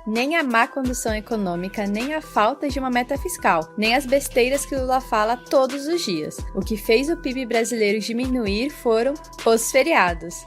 Nem a má condução econômica, nem a falta de uma meta fiscal, nem as besteiras que Lula fala todos os dias. O que fez o PIB brasileiro diminuir foram os feriados.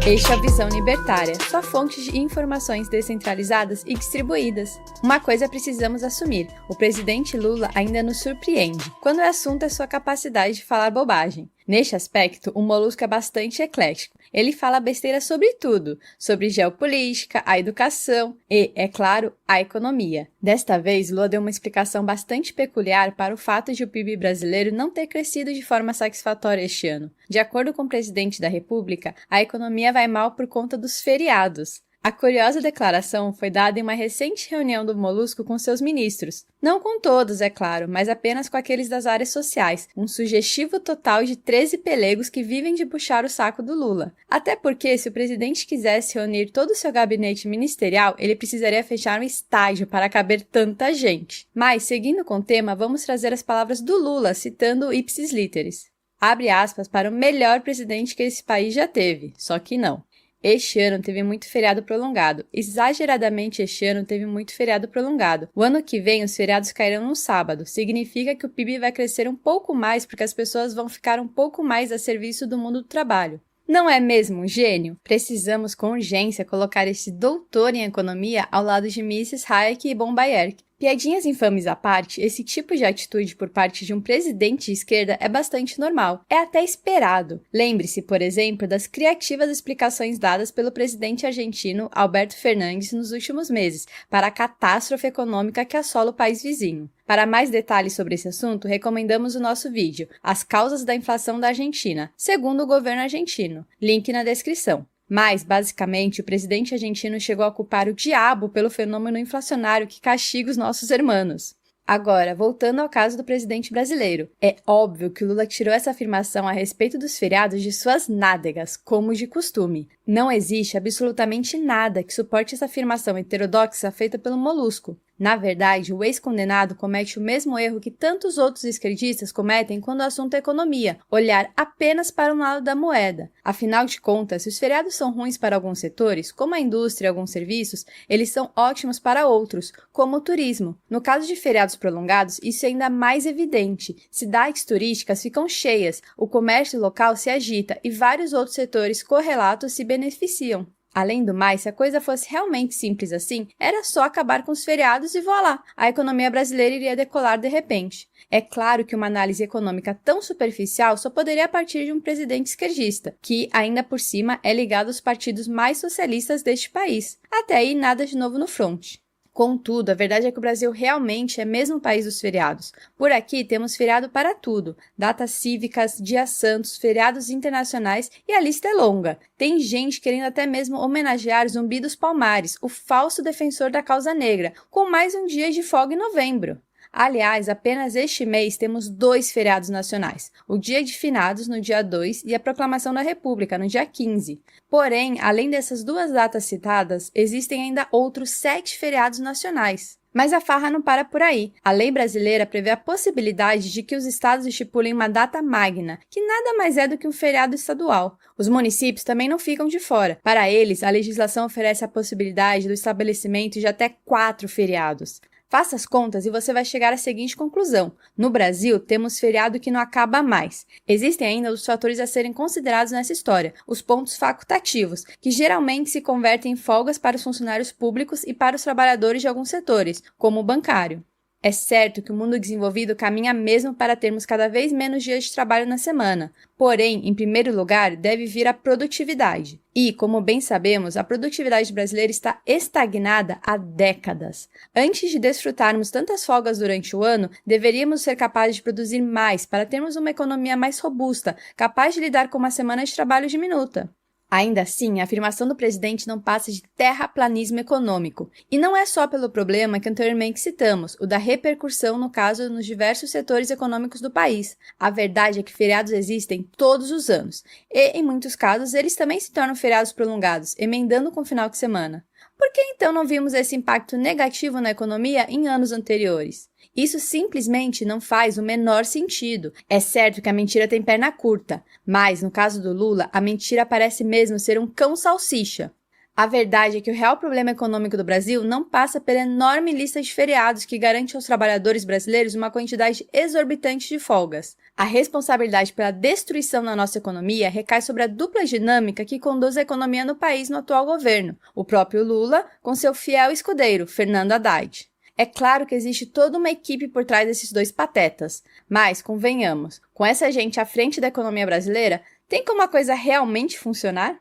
Este é a Visão Libertária, sua fonte de informações descentralizadas e distribuídas. Uma coisa precisamos assumir: o presidente Lula ainda nos surpreende, quando o assunto é sua capacidade de falar bobagem. Neste aspecto, o Molusco é bastante eclético. Ele fala besteira sobre tudo, sobre geopolítica, a educação e, é claro, a economia. Desta vez, Lula deu uma explicação bastante peculiar para o fato de o PIB brasileiro não ter crescido de forma satisfatória este ano. De acordo com o presidente da República, a economia vai mal por conta dos feriados. A curiosa declaração foi dada em uma recente reunião do Molusco com seus ministros. Não com todos, é claro, mas apenas com aqueles das áreas sociais, um sugestivo total de 13 pelegos que vivem de puxar o saco do Lula. Até porque, se o presidente quisesse reunir todo o seu gabinete ministerial, ele precisaria fechar um estágio para caber tanta gente. Mas, seguindo com o tema, vamos trazer as palavras do Lula, citando o ipsis literis. Abre aspas para o melhor presidente que esse país já teve, só que não. Este ano teve muito feriado prolongado. Exageradamente este ano teve muito feriado prolongado. O ano que vem os feriados cairão no sábado. Significa que o PIB vai crescer um pouco mais porque as pessoas vão ficar um pouco mais a serviço do mundo do trabalho. Não é mesmo um gênio? Precisamos com urgência colocar este doutor em economia ao lado de Mises, Hayek e von Bayerk. Piadinhas infames à parte, esse tipo de atitude por parte de um presidente de esquerda é bastante normal. É até esperado. Lembre-se, por exemplo, das criativas explicações dadas pelo presidente argentino Alberto Fernandes nos últimos meses para a catástrofe econômica que assola o país vizinho. Para mais detalhes sobre esse assunto, recomendamos o nosso vídeo, As Causas da Inflação da Argentina, segundo o governo argentino. Link na descrição. Mas, basicamente, o presidente argentino chegou a culpar o diabo pelo fenômeno inflacionário que castiga os nossos hermanos. Agora, voltando ao caso do presidente brasileiro, é óbvio que o Lula tirou essa afirmação a respeito dos feriados de suas nádegas, como de costume. Não existe absolutamente nada que suporte essa afirmação heterodoxa feita pelo Molusco. Na verdade, o ex-condenado comete o mesmo erro que tantos outros esquerdistas cometem quando o assunto é economia, olhar apenas para um lado da moeda. Afinal de contas, se os feriados são ruins para alguns setores, como a indústria e alguns serviços, eles são ótimos para outros, como o turismo. No caso de feriados prolongados, isso é ainda mais evidente. Cidades turísticas ficam cheias, o comércio local se agita e vários outros setores correlatos se beneficiam. Além do mais, se a coisa fosse realmente simples assim, era só acabar com os feriados e voilá, a economia brasileira iria decolar de repente. É claro que uma análise econômica tão superficial só poderia partir de um presidente esquerdista, que, ainda por cima, é ligado aos partidos mais socialistas deste país. Até aí, nada de novo no fronte. Contudo, a verdade é que o Brasil realmente é mesmo o país dos feriados. Por aqui temos feriado para tudo, datas cívicas, dias santos, feriados internacionais e a lista é longa. Tem gente querendo até mesmo homenagear Zumbi dos Palmares, o falso defensor da causa negra, com mais um dia de folga em novembro. Aliás, apenas este mês temos 2 feriados nacionais, o Dia de Finados no dia 2 e a Proclamação da República no dia 15. Porém, além dessas 2 datas citadas, existem ainda outros 7 feriados nacionais. Mas a farra não para por aí. A lei brasileira prevê a possibilidade de que os estados estipulem uma data magna, que nada mais é do que um feriado estadual. Os municípios também não ficam de fora. Para eles, a legislação oferece a possibilidade do estabelecimento de até 4 feriados. Faça as contas e você vai chegar à seguinte conclusão. No Brasil, temos feriado que não acaba mais. Existem ainda os fatores a serem considerados nessa história, os pontos facultativos, que geralmente se convertem em folgas para os funcionários públicos e para os trabalhadores de alguns setores, como o bancário. É certo que o mundo desenvolvido caminha mesmo para termos cada vez menos dias de trabalho na semana. Porém, em primeiro lugar, deve vir a produtividade. E, como bem sabemos, a produtividade brasileira está estagnada há décadas. Antes de desfrutarmos tantas folgas durante o ano, deveríamos ser capazes de produzir mais para termos uma economia mais robusta, capaz de lidar com uma semana de trabalho diminuta. Ainda assim, a afirmação do presidente não passa de terraplanismo econômico. E não é só pelo problema que anteriormente citamos, o da repercussão no caso nos diversos setores econômicos do país. A verdade é que feriados existem todos os anos. E, em muitos casos, eles também se tornam feriados prolongados, emendando com o final de semana. Por que então não vimos esse impacto negativo na economia em anos anteriores? Isso simplesmente não faz o menor sentido. É certo que a mentira tem perna curta, mas, no caso do Lula, a mentira parece mesmo ser um cão-salsicha. A verdade é que o real problema econômico do Brasil não passa pela enorme lista de feriados que garante aos trabalhadores brasileiros uma quantidade exorbitante de folgas. A responsabilidade pela destruição da nossa economia recai sobre a dupla dinâmica que conduz a economia no país no atual governo, o próprio Lula com seu fiel escudeiro, Fernando Haddad. É claro que existe toda uma equipe por trás desses dois patetas, mas, convenhamos, com essa gente à frente da economia brasileira, tem como a coisa realmente funcionar?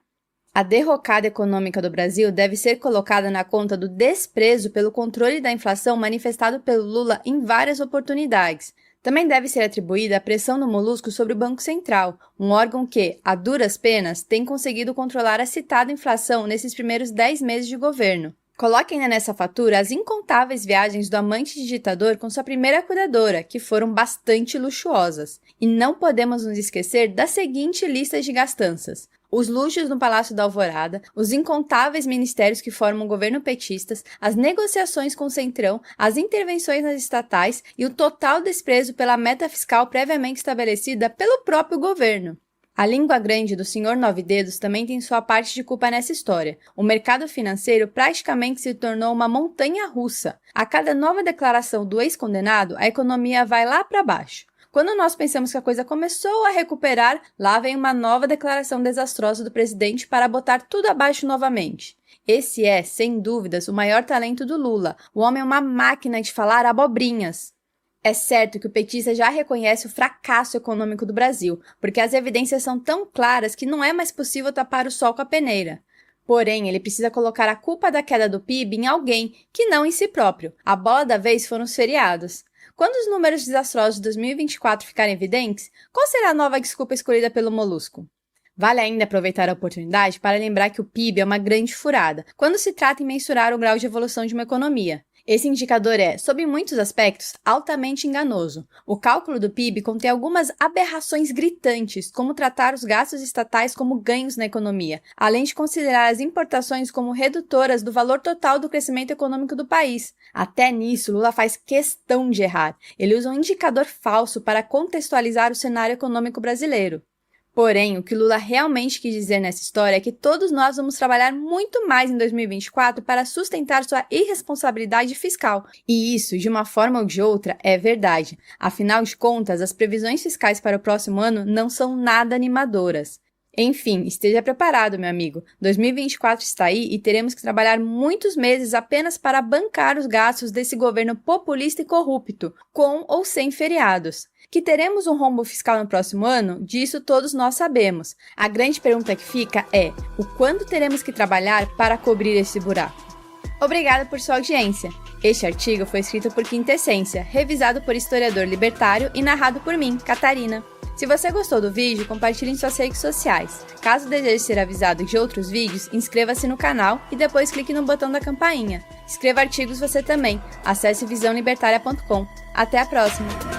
A derrocada econômica do Brasil deve ser colocada na conta do desprezo pelo controle da inflação manifestado pelo Lula em várias oportunidades. Também deve ser atribuída a pressão do Molusco sobre o Banco Central, um órgão que, a duras penas, tem conseguido controlar a citada inflação nesses primeiros 10 meses de governo. Coloque ainda nessa fatura as incontáveis viagens do amante de ditador com sua primeira cuidadora, que foram bastante luxuosas. E não podemos nos esquecer da seguinte lista de gastanças: os luxos no Palácio da Alvorada, os incontáveis ministérios que formam o governo petistas, as negociações com o Centrão, as intervenções nas estatais e o total desprezo pela meta fiscal previamente estabelecida pelo próprio governo. A língua grande do senhor Nove Dedos também tem sua parte de culpa nessa história. O mercado financeiro praticamente se tornou uma montanha-russa. A cada nova declaração do ex-condenado, a economia vai lá para baixo. Quando nós pensamos que a coisa começou a recuperar, lá vem uma nova declaração desastrosa do presidente para botar tudo abaixo novamente. Esse é, sem dúvidas, o maior talento do Lula. O homem é uma máquina de falar abobrinhas. É certo que o petista já reconhece o fracasso econômico do Brasil, porque as evidências são tão claras que não é mais possível tapar o sol com a peneira. Porém, ele precisa colocar a culpa da queda do PIB em alguém, que não em si próprio. A bola da vez foram os feriados. Quando os números desastrosos de 2024 ficarem evidentes, qual será a nova desculpa escolhida pelo Molusco? Vale ainda aproveitar a oportunidade para lembrar que o PIB é uma grande furada, quando se trata em mensurar o grau de evolução de uma economia. Esse indicador é, sob muitos aspectos, altamente enganoso. O cálculo do PIB contém algumas aberrações gritantes, como tratar os gastos estatais como ganhos na economia, além de considerar as importações como redutoras do valor total do crescimento econômico do país. Até nisso, Lula faz questão de errar. Ele usa um indicador falso para contextualizar o cenário econômico brasileiro. Porém, o que Lula realmente quis dizer nessa história é que todos nós vamos trabalhar muito mais em 2024 para sustentar sua irresponsabilidade fiscal. E isso, de uma forma ou de outra, é verdade. Afinal de contas, as previsões fiscais para o próximo ano não são nada animadoras. Enfim, esteja preparado, meu amigo. 2024 está aí e teremos que trabalhar muitos meses apenas para bancar os gastos desse governo populista e corrupto, com ou sem feriados. Que teremos um rombo fiscal no próximo ano? Disso todos nós sabemos. A grande pergunta que fica é: o quanto teremos que trabalhar para cobrir esse buraco? Obrigada por sua audiência. Este artigo foi escrito por Quintessência, revisado por historiador libertário e narrado por mim, Catarina. Se você gostou do vídeo, compartilhe em suas redes sociais. Caso deseje ser avisado de outros vídeos, inscreva-se no canal e depois clique no botão da campainha. Escreva artigos você também. Acesse visãolibertaria.com. Até a próxima!